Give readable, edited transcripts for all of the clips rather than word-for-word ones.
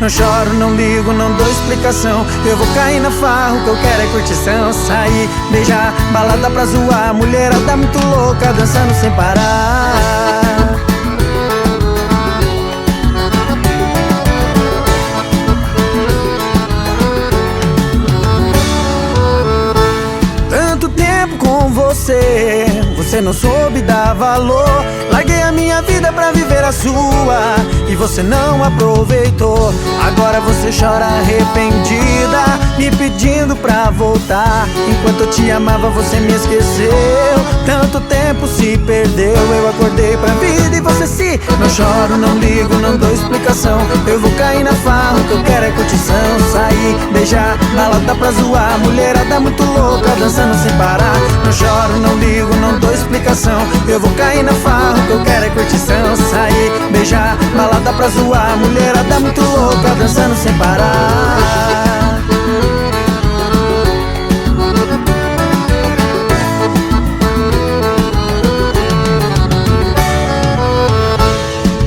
Não choro, não ligo, não dou explicação. Eu vou cair na farra, o que eu quero é curtição. Sair, beijar, balada pra zoar, mulherada muito louca, dançando sem parar. Tanto tempo com você, você não soube dar valor. Larguei a minha vida pra viver a sua e você não aproveitou. Agora você chora arrependida, me pedindo pra voltar. Enquanto eu te amava você me esqueceu. Tanto tempo se perdeu, eu acordei pra vida e você se. Não choro, não ligo, não dou explicação. Eu vou cair na farra, o que eu quero é curtição. Sair, beijar, balada pra zoar, mulherada muito louca, dançando sem parar. Não choro, não ligo, não dou explicação. Eu vou cair na farra, o que eu quero é curtição. Sair, beijar, balada pra zoar, mulherada muito louca, dançando sem parar.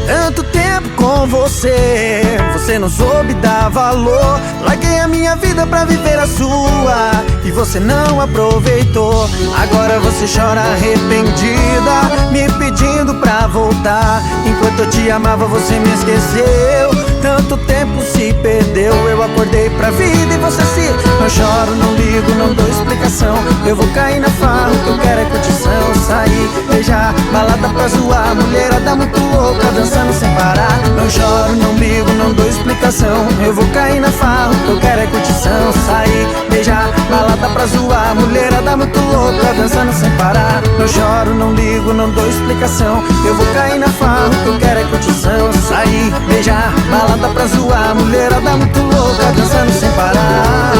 Tanto tempo com você, você não soube dar valor. Larguei a minha vida pra viver a sua e você não aproveitou. Agora você chora arrependida, me pedindo pra voltar. Enquanto eu te amava você me esqueceu. Tanto tempo se perdeu, eu acordei pra vida e você se. Não choro, não ligo, não dou explicação. Eu vou cair na farra, o que eu quero é curtição. Sair, beijar, balada pra zoar, mulherada muito louca, dançando sem parar. Não choro, não ligo, não dou explicação. Eu vou cair na farra, o que eu quero é curtição. Sair, beijar, balada pra zoar, mulherada muito louca, dançando sem parar. Não choro, não ligo, não dou explicação. Eu vou cair na farra, o que eu quero é curtição. Sair, beijar, balada pra zoar, mulherada muito louca, dançando sem parar.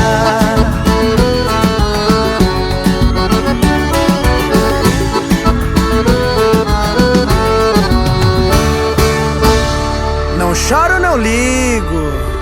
Não choro, não ligo.